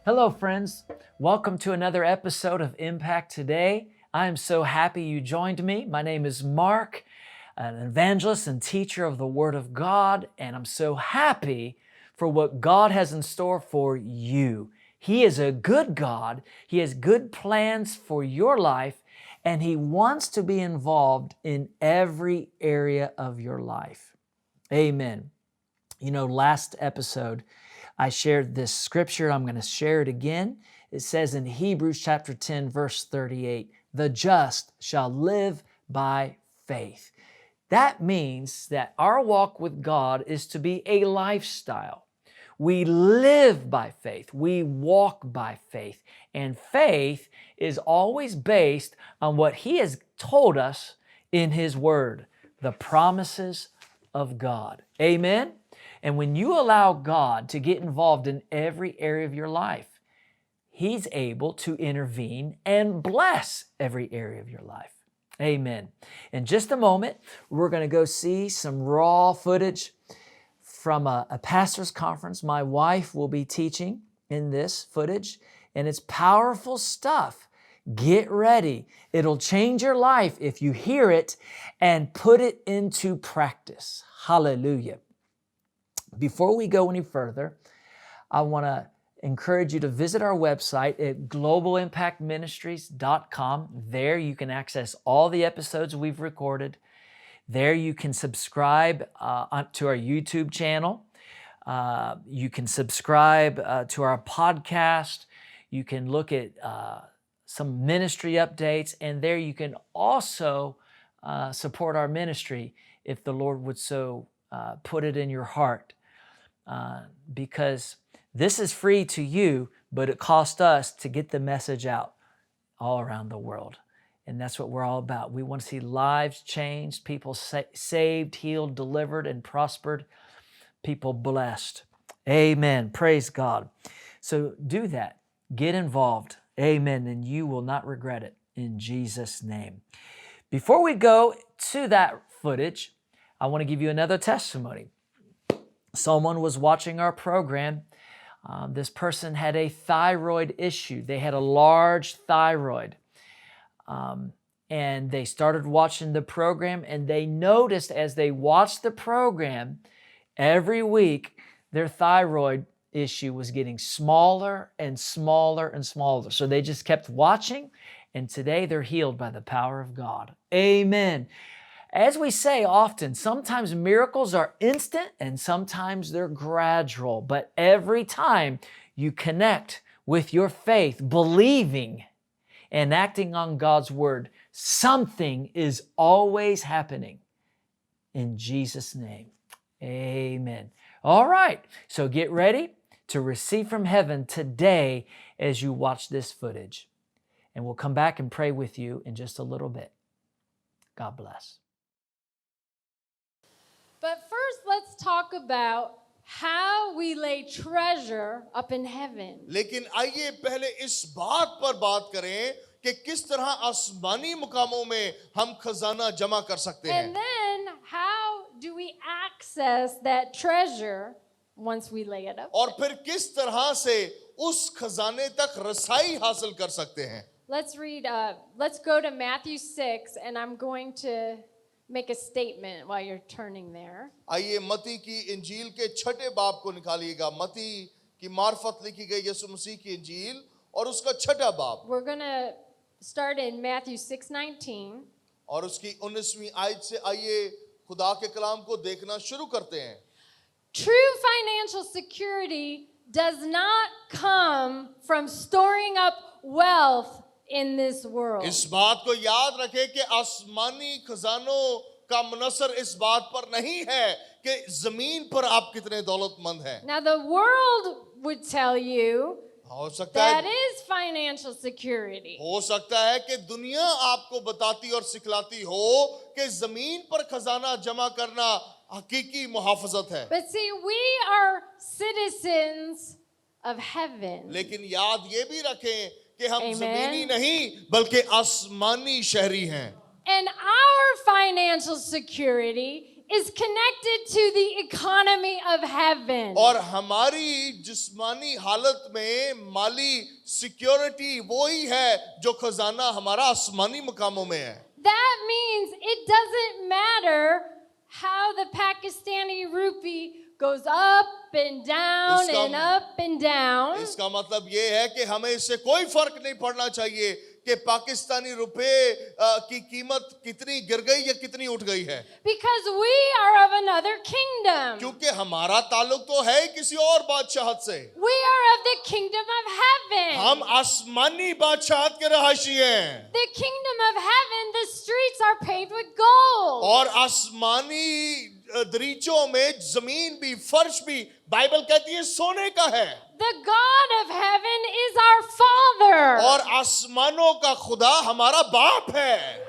Hello, friends. Welcome to another episode of Impact Today. I am so happy you joined me. My name is Mark, an evangelist and teacher of the Word of God, and I'm so happy for what God has in store for you. He is a good God. He has good plans for your life, and He wants to be involved in every area of your life. Amen. You know, last episode, I shared this scripture. I'm going to share it again. It says in Hebrews chapter 10, verse 38, the just shall live by faith. That means that our walk with God is to be a lifestyle. We live by faith. We walk by faith. And faith is always based on what He has told us in His Word, the promises of God. Amen? And when you allow God to get involved in every area of your life, He's able to intervene and bless every area of your life. Amen. In just a moment, we're going to go see some raw footage from a pastor's conference. My wife will be teaching in this footage, and it's powerful stuff. Get ready. It'll change your life if you hear it and put it into practice. Hallelujah. Before we go any further, I want to encourage you to visit our website at globalimpactministries.com. There you can access all the episodes we've recorded. There you can subscribe to our YouTube channel. You can subscribe to our podcast. You can look at some ministry updates. And there you can also support our ministry if the Lord would so put it in your heart. Because this is free to you, but it costs us to get the message out all around the world. And that's what we're all about. We want to see lives changed, people saved, healed, delivered, and prospered, people blessed. Amen. Praise God. So do that. Get involved. Amen. And you will not regret it in Jesus' name. Before we go to that footage, I want to give you another testimony. Someone was watching our program. This person had a thyroid issue. They had a large thyroid. And they started watching the program, and they noticed as they watched the program, every week, their thyroid issue was getting smaller and smaller and smaller. So they just kept watching, and today they're healed by the power of God. Amen. As we say often, sometimes miracles are instant and sometimes they're gradual. But every time you connect with your faith, believing and acting on God's word, something is always happening. In Jesus' name, amen. All right, so get ready to receive from heaven today as you watch this footage. And we'll come back and pray with you in just a little bit. God bless. But first, let's talk about how we lay treasure up in heaven. लेकिन आइए पहले इस बात पर बात करें कि किस तरह आसमानी मुकामों में हम खजाना जमा कर सकते हैं. And then, how do we access that treasure once we lay it up? और फिर किस तरह से उस खजाने तक रसाई हासिल कर सकते हैं. Let's go to Matthew 6, and I'm going to make a statement while you're turning there. आइए मती की इंजील के छठे बाब को निकालिएगा. मती की मार्फत लिखी गई यीशु मसीह की इंजील और उसका छठा बाब. We're going to start in Matthew 6:19. और उसकी 19वीं आयत से आइए खुदा के कलाम को देखना शुरू करते हैं. True financial security does not come from storing up wealth in this world. इस बात को याद रखें कि आसमानी खजानों का मुनसर इस बात पर नहीं है कि जमीन पर आप कितने दौलतमंद हैं. Now the world would tell you हो सकता that है is financial security. हो सकता है कि दुनिया आपको बताती और सिखलाती हो कि जमीन पर खजाना जमा करना हकीकी मुहाफजत है. But see, we are citizens of heaven. लेकिन याद ये भी रखें कि हम Amen. जमीनी नहीं बल्कि आसमानी शहरी हैं. And our financial security is connected to the economy of heaven. और हमारी जिस्मानी हालत में माली सिक्योरिटी वो ही है जो खजाना हमारा आसमानी मकामों में है. That means it doesn't matter how the Pakistani rupee goes up and down इसका- and up and down. इसका मतलब ये है कि हमें इससे कोई फर्क नहीं पड़ना चाहिए कि पाकिस्तानी रुपए की कीमत कितनी गिर गई या कितनी उठ गई है, Because we are of another kingdom. क्योंकि हमारा ताल्लुक तो है ही किसी और बादशाहत से. We are of the kingdom of heaven. हम आसमानी बादशाहत के रहायशी हैं. The kingdom of heaven, the streets are paved with gold. और आसमानी दरीचों में जमीन भी फर्श भी बाइबल कहती है सोने का है. The God of heaven is our Father. और आसमानों का खुदा हमारा बाप है.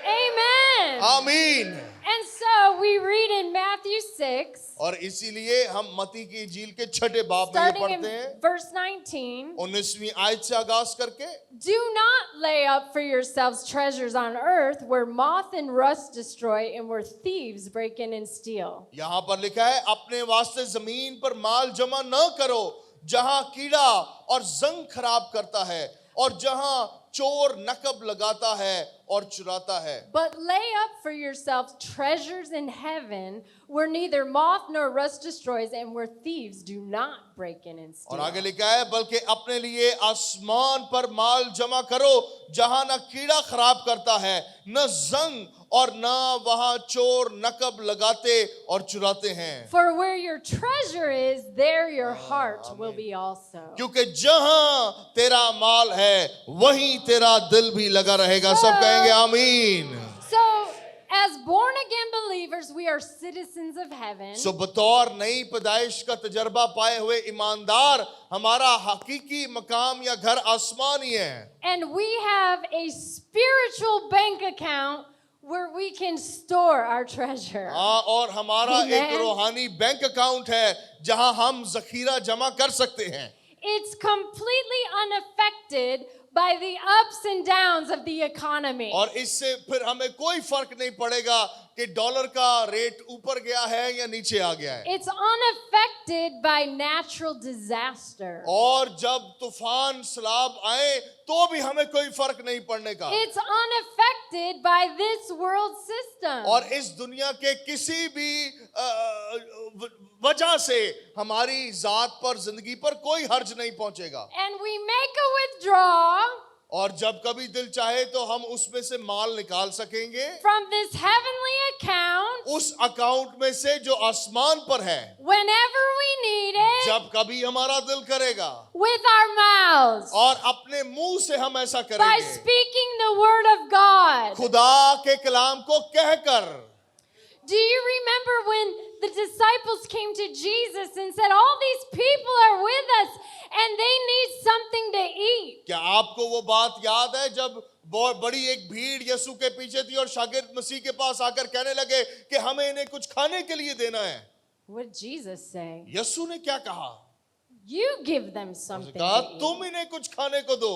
Amen. आमीन. And so we read in Matthew 6, और इसीलिए हम मत्ती की इंजील के छठे बाब में ये starting in पढ़ते हैं, verse 19. 19वीं आयत से आगाज करके. Do not lay up for yourselves treasures on earth where moth and rust destroy and where thieves break in and steal. यहाँ पर लिखा है अपने वास्ते जमीन पर माल जमा न करो जहां कीड़ा और जंग खराब करता है और जहां चोर नकब लगाता है और चुराता है. But lay up for yourselves treasures in heaven where neither moth nor rust destroys and where thieves do not break in and और steal. आगे लिखा है बल्कि अपने लिए आसमान पर माल जमा करो जहां न कीड़ा खराब करता है न जंग और न वहां चोर नकब लगाते और चुराते हैं. For where your treasure is, there your heart will be also. क्योंकि जहां तेरा माल है वहीं तेरा दिल भी लगा रहेगा. सब कहेंगे आमीन. So, as born again believers, we are citizens of heaven. सो बतौर नई पैदाइश का तजर्बा पाए हुए ईमानदार हमारा हकीकी मकाम या घर आसमानी है. And we have a spiritual bank account where we can store our treasure. हाँ, और हमारा Amen. एक रूहानी बैंक अकाउंट है जहां हम जखीरा जमा कर सकते हैं. It's completely unaffected by the ups and downs of the economy. और इससे फिर हमें कोई फर्क नहीं पड़ेगा कि डॉलर का रेट ऊपर गया है या नीचे आ गया है. It's unaffected by natural disaster. और जब तूफान सैलाब आए तो भी हमें कोई फर्क नहीं पड़ने का. It's unaffected by this world system. और इस दुनिया के किसी भी वजह से हमारी जात पर जिंदगी पर कोई हर्ज नहीं पहुंचेगा. And we make a withdrawal और जब कभी दिल चाहे तो हम उसमें से माल निकाल सकेंगे from this heavenly account उस अकाउंट में से जो आसमान पर है whenever we need it जब कभी हमारा दिल करेगा with our mouths और अपने मुंह से हम ऐसा by करेंगे speaking the word of God. खुदा के कलाम को कहकर. Do you remember when the disciples came to Jesus and said, all these people are with us and they need something to eat? क्या आपको वो बात याद है जब बहुत बड़ी एक भीड़ यीशु के पीछे थी और शागिर्द मसीह के पास आकर कहने लगे कि हमें इन्हें कुछ खाने के लिए देना है. What did Jesus say? यीशु ने क्या कहा? You give them उसने something कहा to eat. तुम इन्हें कुछ खाने को दो.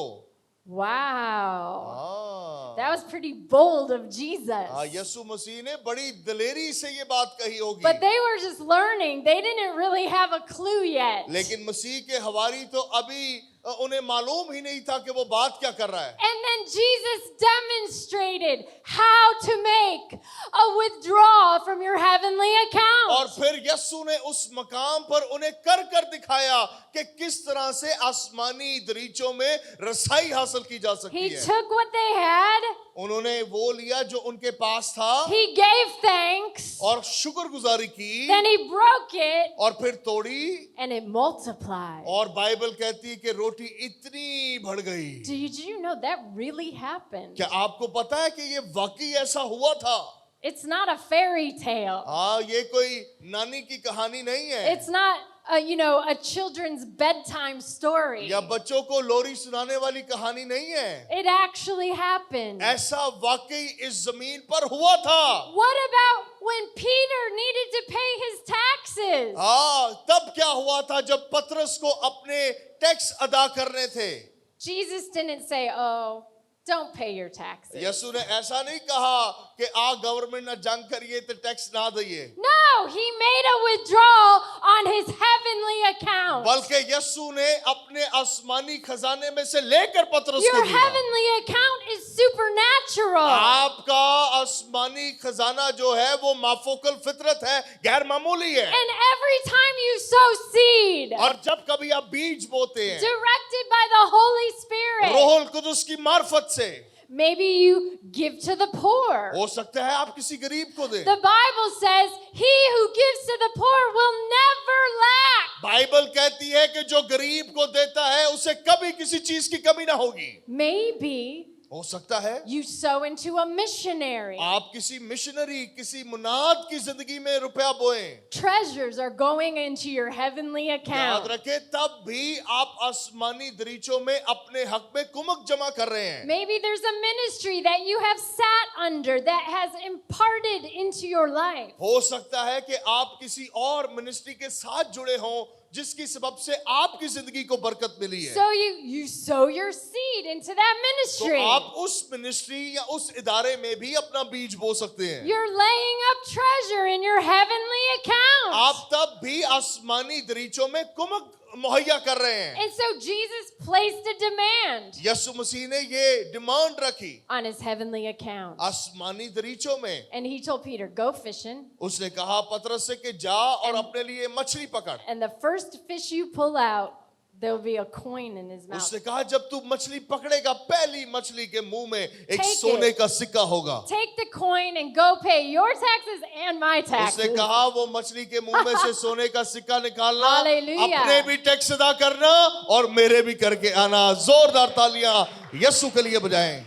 Wow. हाँ. That was pretty bold of Jesus. हाँ, यीशु मसीह ने बड़ी दलेरी से ये बात कही होगी. But they were just learning. They didn't really have a clue yet. लेकिन मसीह के हवारी तो अभी उन्हें मालूम ही नहीं था कि वो बात क्या कर रहा है. And then Jesus demonstrated how to make a withdrawal from your heavenly और account. फिर यीशु ने उस मकाम पर उन्हें कर कर दिखाया कि किस तरह से आसमानी दरीचों में रसाई हासिल की जा सकती He है. took what they had, उन्होंने वो लिया जो उनके पास था he gave thanks, और शुक्रगुजारी की then he broke it, और फिर तोड़ी and it multiplied. और बाइबल कहती है कि रोटी इतनी बढ़ गई. Did you know that really happened? क्या आपको पता है कि ये वाकई ऐसा हुआ था? It's not a fairy tale. हाँ, ये कोई नानी की कहानी नहीं है It's not a children's bedtime story. या बच्चों को लोरी सुनाने वाली कहानी नहीं है. It actually happened. ऐसा वाकई इस जमीन पर हुआ था. What about when Peter needed to pay his taxes? हाँ, तब क्या हुआ था जब पतरस को अपने टैक्स अदा करने थे. Jesus didn't say, oh, don't pay your taxes. यीशु ने ऐसा नहीं कहा कि आ गवर्नमेंट ना जंग करिए तो टैक्स ना दिए, No, he made a withdrawal on his heavenly account. बल्कि यीशु ने अपने आसमानी खजाने में से लेकर पतरस को Your दिया। heavenly account is supernatural. आपका आसमानी खजाना जो है वो माफोकल फितरत है, गैर मामूली है। And every time you sow seed, और जब कभी आप बीज बोते हैं directed by the Holy Spirit, रोहुल कुदुस की मार्फत से, maybe you give to the poor. हो सकता है आप किसी गरीब को दें। The Bible says, he who gives to the poor will never lack. Bible कहती है कि जो गरीब को देता है उसे कभी किसी चीज की कमी ना होगी। Maybe हो सकता है you sow into a missionary. आप किसी मिशनरी, किसी मुनाद की जिंदगी में रुपया बोएं। Treasures are going into your heavenly याद account. रखें, तब भी आप आसमानी दरीचों में अपने हक में कुमक जमा कर रहे हैं। Maybe there's a ministry that you have sat under that has imparted into your life. हो सकता है कि आप किसी और मिनिस्ट्री के साथ जुड़े हों जिसकी सबब से आपकी जिंदगी को बरकत मिली है। So you sow your seed into that तो ministry. आप उस मिनिस्ट्री या उस इदारे में भी अपना बीज बो सकते हैं। You're laying up treasure in your heavenly account. आप तब भी आसमानी दरीचों में कुमक मुहैया कर रहे हैं। And so Jesus placed a demand यीशु मसीह ने ये डिमांड रखी on his heavenly account. आसमानी दरीचों में। And he told Peter, go fishing. उसने कहा पतरस से कि जा और अपने लिए मछली पकड़। And the first fish you pull out, there'll be a coin in his mouth. उसने कहा जब तू मछली पकड़ेगा पहली मछली के मुंह में एक Take सोने it. का सिक्का होगा। Take the coin and go pay your taxes and my उसने taxes. कहा वो मछली के मुंह में से सोने का सिक्का निकालना, Hallelujah. अपने भी टैक्स अदा करना और मेरे भी करके आना। जोरदार तालियां यीशु के लिए बजाएं।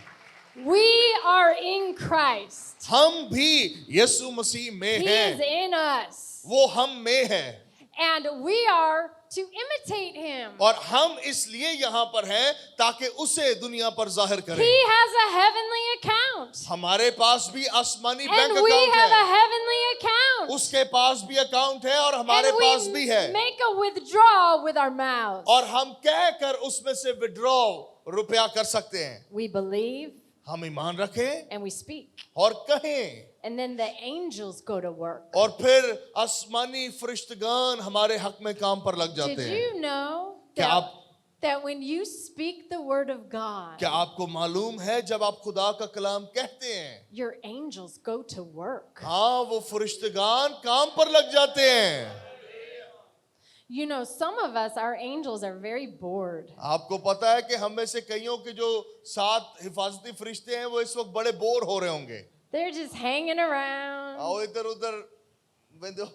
We are in Christ. हम भी यीशु मसीह में He हैं, is in us. वो हम में है And we are to imitate him. और हम इसलिए यहाँ पर हैं ताकि उसे दुनिया पर जाहिर करें। He has a heavenly account. हमारे पास भी आसमानी bank And we account have a है, heavenly account. उसके पास भी अकाउंट है और हमारे And पास भी है। we make a withdrawal with our mouths. और हम कह कर उसमें से विड्रॉ रुपया कर सकते हैं। We believe हम ईमान रखें and we speak. और कहें And then the angels go to work. और फिर आसमानी फरिश्तगान हमारे हक में काम पर लग जाते Did हैं। you know क्या that, आप that when you speak the word of God, क्या आपको मालूम है जब आप खुदा का कलाम कहते हैं, your angels go to work? हाँ वो फरिश्तगान काम पर लग जाते हैं। You know, some of us, our angels are very bored. आपको पता है कि हम में से कईयों के जो 7 हिफाजती फरिश्ते हैं वो इस वक्त बड़े बोर हो रहे होंगे। They're just hanging around, आओ इधर उधर बिंदु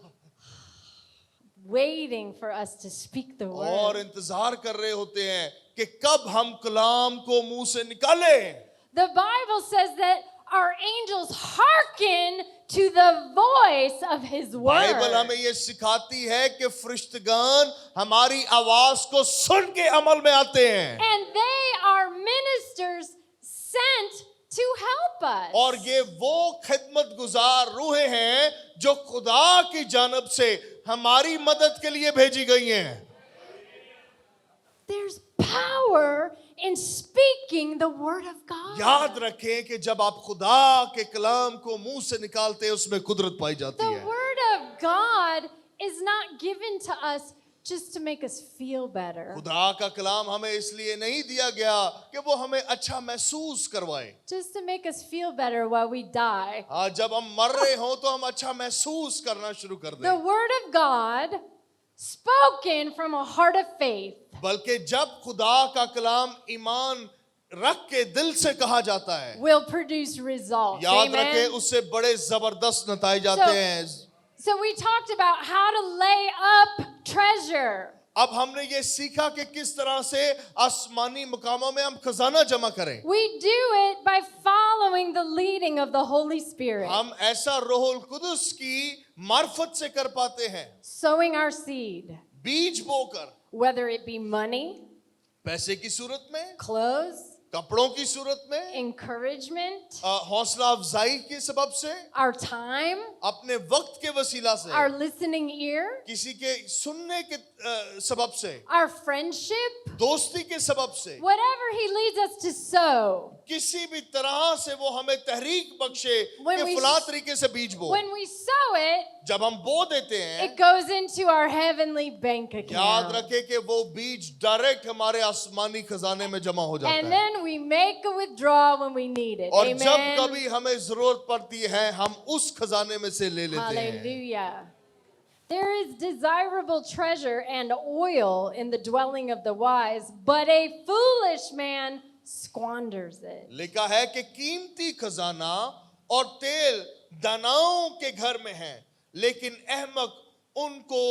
waiting for us to speak the और word. इंतजार कर रहे होते हैं कि कब हम कलाम को मुंह से निकालें। The Bible says that our angels hearken to the voice of his Bible word. हमें ये सिखाती है कि फरिश्तगान हमारी आवाज को सुन के अमल में आते हैं And they are ministers sent to help us. और ये वो खिदमत गुजार रूहें हैं जो खुदा की जानब से हमारी मदद के लिए भेजी गई हैं। There's power in speaking the word of God. याद रखें कि जब आप खुदा के कलाम को मुंह से निकालते हैं उसमें कुदरत पाई जाती The है। word of God is not given to us just to make us feel better, खुदा का कलाम हमें इसलिए नहीं दिया गया कि वो हमें अच्छा महसूस करवाए। just to make us feel better while we die. हाँ, जब हम मर रहे हों तो हम अच्छा महसूस करना शुरू कर The दें। word of God, spoken from a heart of faith, बल्कि जब खुदा का कलाम ईमान रख के दिल से कहा जाता है, will produce results. याद Amen? रखें उससे बड़े जबरदस्त नताए जाते हैं। So we talked about how to lay up treasure. अब हमने ये सीखा कि किस तरह से आसमानी मुकामों में हम खजाना जमा करें। We do it by following the leading of the Holy Spirit, हम ऐसा रोहुल कुदुस की मार्फत से कर पाते हैं, sowing our seed, बीज बोकर, whether it be money, पैसे की सूरत में, clothes, कपड़ों की सूरत में, encouragement, हौसला अफजाई के सबब से, our time, अपने वक्त के वसीला से, our listening ear, किसी के सुनने के सबब से, our friendship, दोस्ती के सबब से, whatever He leads us to sow. किसी भी तरह से वो हमें तहरीक बख्शे When कि we- फलां तरीके से बीज बो। When we sow it, जब हम बो देते हैं, it goes into our heavenly bank याद account. रखें कि वो बीज डायरेक्ट हमारे आसमानी खजाने में जमा हो जाता And है। then we make a withdrawal when we need it. और जब Amen. कभी हमें जरूरत पड़ती है, हम उस खजाने में से ले लेते हैं। Hallelujah. There is desirable treasure and oil in the dwelling of the wise, but a foolish man squanders it. लिखा है कि कीमती खजाना और तेल दानाओं के घर में है, लेकिन अहमक उनको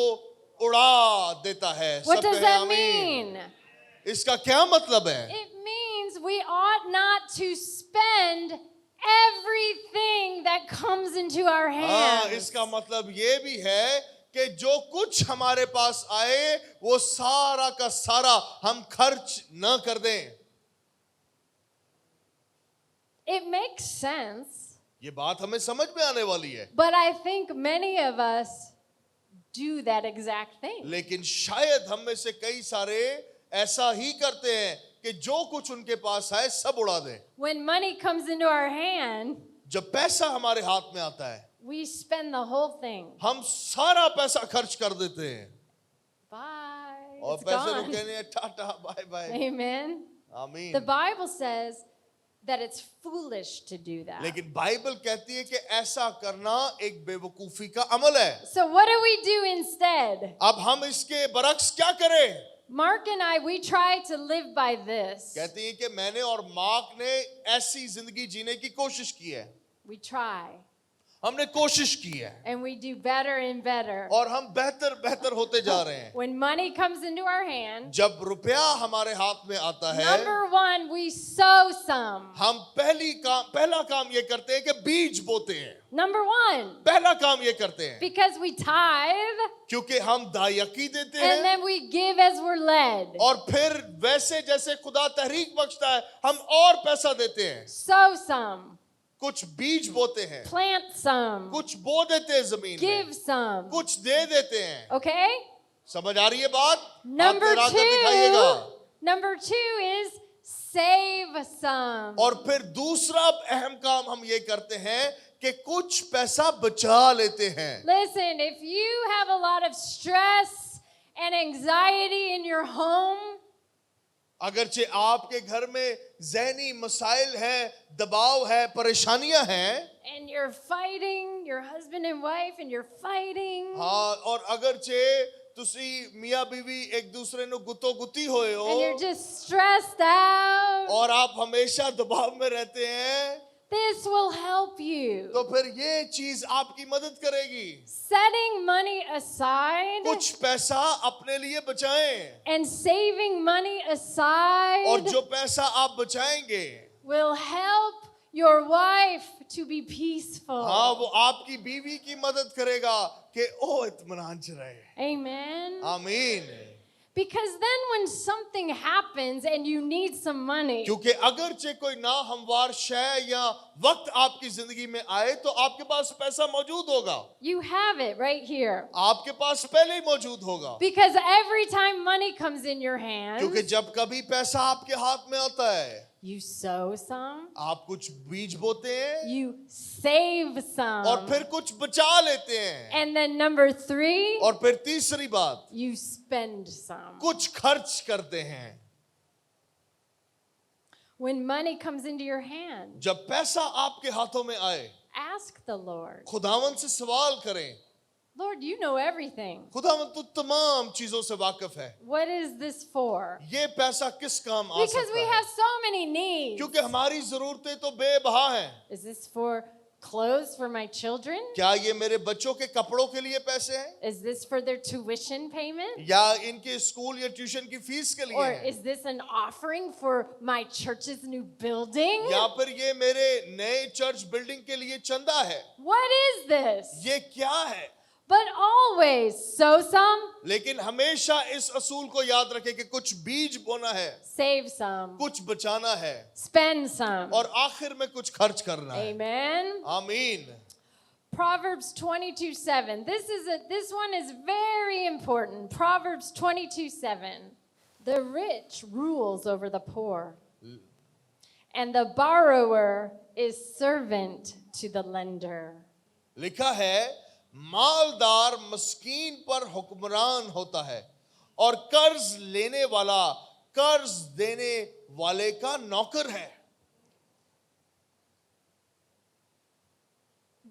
उड़ा देता है। What सब does कहें that आमीन। mean? इसका क्या मतलब है? It means we ought not to spend everything that comes into our हाँ, hands. इसका मतलब ये भी है कि जो कुछ हमारे पास आए वो सारा का सारा हम खर्च न कर दें। It makes sense, ये बात हमें समझ में आने वाली है, but I think many of us do that exact thing. लेकिन शायद हम में से कई सारे ऐसा ही करते हैं कि जो कुछ उनके पास है सब उड़ा दें। When money comes into our hand, जब पैसा हमारे हाथ में आता है, we spend the whole thing. हम सारा पैसा खर्च कर देते हैं Bye. और It's पैसे को gone. कहने हैं tata bye bye Amen. The आमीन। Bible says that it's foolish to do that. लेकिन बाइबल कहती है कि ऐसा करना एक बेवकूफी का अमल है। So what do we do instead? अब हम इसके बरक्स क्या करें? Mark and I, we try to live by this. कहती है कि मैंने और मार्क ने ऐसी जिंदगी जीने की कोशिश की है। We try. हमने कोशिश की है And we do better and better. और हम बेहतर बेहतर होते जा रहे हैं। When money comes into our hand, जब रुपया हमारे हाथ में आता है, number one, we sow some. हम पहला काम ये करते हैं कि बीज बोते हैं। Number one, पहला काम ये करते हैं because we tithe क्योंकि हम दायकी देते and हैं then we give as we're led. और फिर वैसे जैसे खुदा तहरीक बख्शता है हम और पैसा देते हैं। Sow some, कुछ बीज बोते हैं, plant some, कुछ बो देते हैं जमीन give में, some. कुछ दे देते हैं। Okay? समझ आ रही है बात? Number आप मेरा दिखाइएगा। number two is save some. और फिर दूसरा अहम काम हम ये करते हैं कि कुछ पैसा बचा लेते हैं। Listen, if you have a lot of stress and anxiety in your home, अगरचे आपके घर में ज़हनी मसाइल हैं, दबाव है, परेशानियां हैं, and you're fighting, your husband and wife, and you're fighting, हाँ, और अगरचे तुसी मियाँ बीवी एक दूसरे नु गुत्तो गुत्ती होए and you're हो just stressed out, और आप हमेशा दबाव में रहते हैं, this will help you. तो फिर ये चीज आपकी मदद करेगी। Setting money aside कुछ पैसा अपने लिए बचाएं and saving money और aside जो पैसा आप बचाएंगे, will help your wife to be peaceful. हाँ, वो आपकी बीवी की मदद करेगा कि ओ इत्मीनान से रहे। Amen. आमीन। Because then when something happens and you need some money, क्योंकि अगरचे कोई ना हमवार शय या वक्त आपकी जिंदगी में आए तो आपके पास पैसा मौजूद होगा, you have it right here. आपके पास पहले ही मौजूद होगा। Because every time money comes in your hands, क्योंकि जब कभी पैसा आपके हाथ में आता है, you sow some, आप कुछ बीज बोते हैं you save और some, फिर कुछ बचा लेते हैं and then number three, और फिर तीसरी बात you spend some. कुछ खर्च करते हैं। When money comes into your hand, जब पैसा आपके हाथों में आए, ask the Lord, खुदावन से सवाल करें, Lord, you know everything. खुदावन तू तमाम चीजों से वाकिफ है, What is this for? ये पैसा किस काम आ Because सकता we है? have so many needs. क्योंकि हमारी जरूरतें तो बेबहा हैं। Is this for clothes for my children? क्या ये मेरे बच्चों के कपड़ों के लिए पैसे हैं Is this for their tuition payment? या इनके स्कूल या ट्यूशन की फीस के लिए Or हैं is this an offering for my church's new building? या फिर ये मेरे नए चर्च बिल्डिंग के लिए चंदा है? What is this? ये क्या है? but always sow some, लेकिन हमेशा इस असूल को याद रखें कि कुछ बीज बोना है, save some, कुछ बचाना है spend some. और आखिर में कुछ खर्च करना है. Amen. आमीन. Proverbs 22:7. This one is very important. Proverbs 22:7. The rich rules over the poor, and the borrower is servant to the lender. लिखा है मालदार मस्कीन पर हुक्मरान होता है और कर्ज लेने वाला कर्ज देने वाले का नौकर है.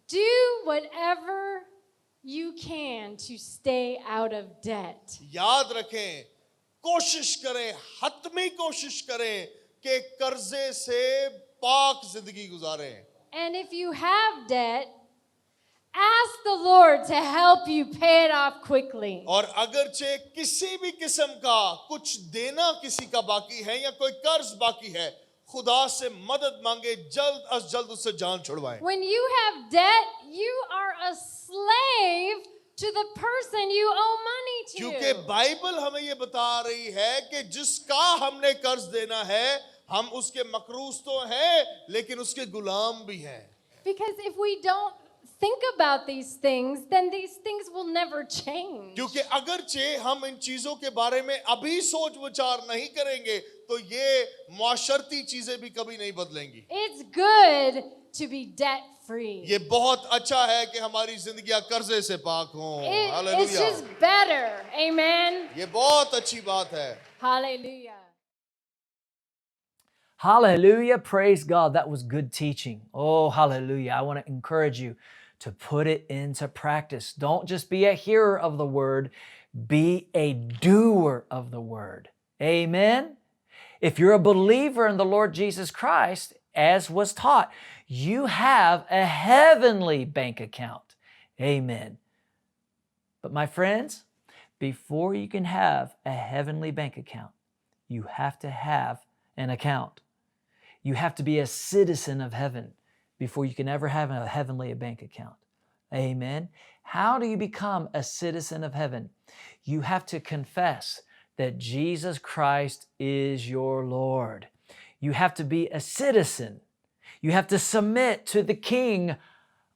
Do whatever you can to stay out of debt. याद रखें, कोशिश करें, हतमी कोशिश करें कि कर्जे से पाक जिंदगी गुजारें. And if you have debt, ask the Lord to help you pay it off quickly. और अगरचे किसी भी किस्म का कुछ देना किसी का बाकी है या कोई कर्ज बाकी है, खुदा से मदद मांगे, जल्द अज जल्द उससे जान छुड़वाएं. When you have debt, you are a slave to the person you owe money क्योंकि to. बाइबल हमें ये बता रही है कि जिसका हमने कर्ज देना है, हम उसके मकरूज तो हैं लेकिन उसके गुलाम भी हैं. Because if we don't think about these things, then these things will never change. क्योंकि अगरचे हम इन चीजों के बारे में अभी सोच विचार नहीं करेंगे तो ये मुआशरती चीजें भी कभी नहीं बदलेंगी. It's good to be debt free. ये बहुत अच्छा है कि हमारी जिंदगियां कर्जे से पाक हों. It's hallelujah. just better. Amen. ये बहुत अच्छी बात है. Hallelujah. Hallelujah. Praise God. That was good teaching. Oh, hallelujah. I want to encourage you to put it into practice. Don't just be a hearer of the word, be a doer of the word. Amen. If you're a believer in the Lord Jesus Christ, as was taught, you have a heavenly bank account. Amen. But my friends, before you can have a heavenly bank account, you have to have an account. You have to be a citizen of heaven before you can ever have a heavenly bank account. Amen. How do you become a citizen of heaven? You have to confess that Jesus Christ is your Lord. You have to be a citizen. You have to submit to the King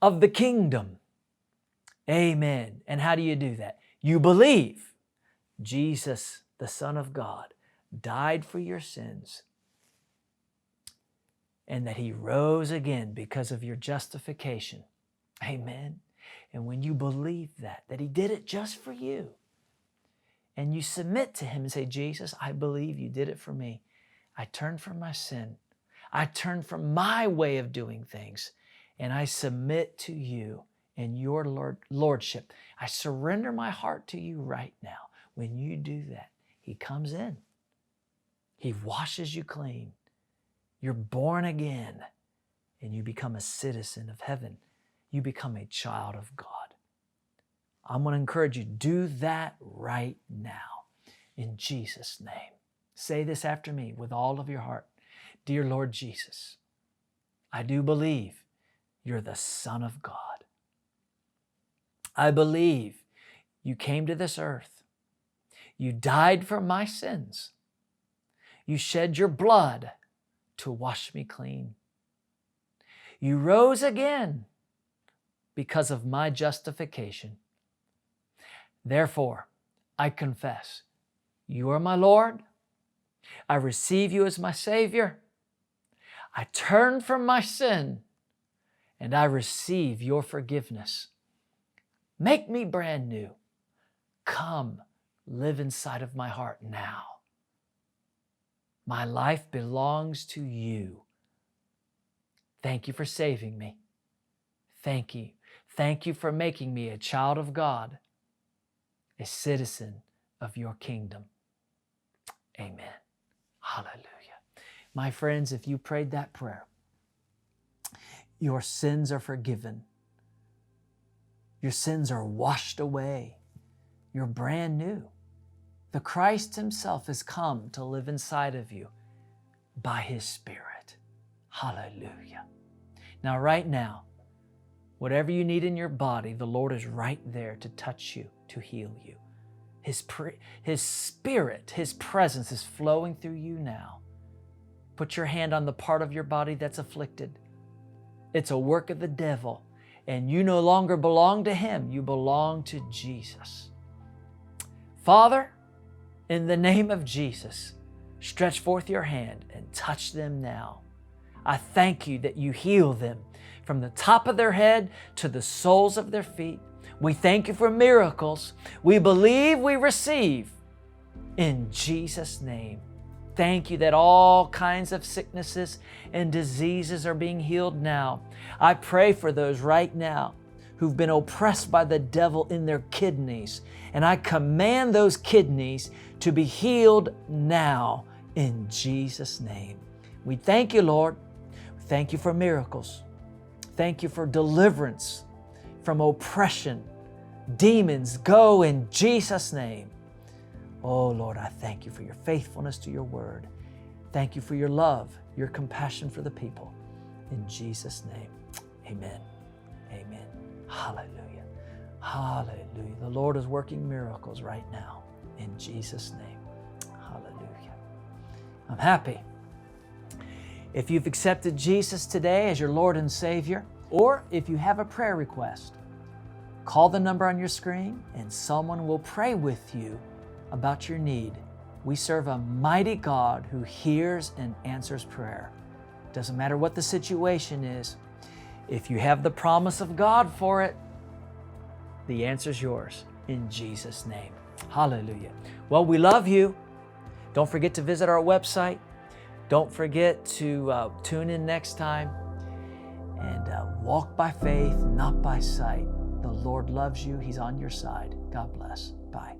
of the kingdom. Amen. And how do you do that? You believe Jesus, the Son of God, died for your sins and that He rose again because of your justification. Amen. And when you believe that He did it just for you, and you submit to Him and say, Jesus, I believe you did it for me. I turn from my sin. I turn from my way of doing things, and I submit to you and your lordship. I surrender my heart to you right now. When you do that, He comes in. He washes you clean. You're born again, and you become a citizen of heaven. You become a child of God. I'm going to encourage you, do that right now in Jesus' name. Say this after me with all of your heart. Dear Lord Jesus, I do believe you're the Son of God. I believe you came to this earth. You died for my sins. You shed your blood to wash me clean. You rose again because of my justification. Therefore, I confess, you are my Lord. I receive you as my Savior. I turn from my sin and I receive your forgiveness. Make me brand new. Come, live inside of my heart now. My life belongs to you. Thank you for saving me. Thank you. Thank you for making me a child of God, a citizen of your kingdom. Amen. Hallelujah. My friends, if you prayed that prayer, your sins are forgiven. Your sins are washed away. You're brand new. The Christ Himself has come to live inside of you by His Spirit. Hallelujah. Now, right now, Whatever you need in your body, the Lord is right there to touch you, to heal you. His Spirit, His presence is flowing through you now. Put your hand on the part of your body that's afflicted. It's a work of the devil, and you no longer belong to him. You belong to Jesus. Father, in the name of Jesus, stretch forth your hand and touch them now. I thank you that you heal them from the top of their head to the soles of their feet. We thank you for miracles. We believe, we receive. In Jesus' name. Thank you that all kinds of sicknesses and diseases are being healed now. I pray for those right now who've been oppressed by the devil in their kidneys, and I command those kidneys to be healed now in Jesus' name. We thank you, Lord. Thank you for miracles. Thank you for deliverance from oppression. Demons, go in Jesus' name. Oh, Lord, I thank you for your faithfulness to your word. Thank you for your love, your compassion for the people. In Jesus' name, amen. Amen. Hallelujah. Hallelujah. The Lord is working miracles right now. In Jesus' name. Hallelujah. I'm happy. If you've accepted Jesus today as your Lord and Savior, or if you have a prayer request, call the number on your screen and someone will pray with you about your need. We serve a mighty God who hears and answers prayer. Doesn't matter what the situation is. If you have the promise of God for it, the answer's yours in Jesus' name. Hallelujah. Well, we love you. Don't forget to visit our website. Don't forget to tune in next time and walk by faith, not by sight. The Lord loves you. He's on your side. God bless. Bye.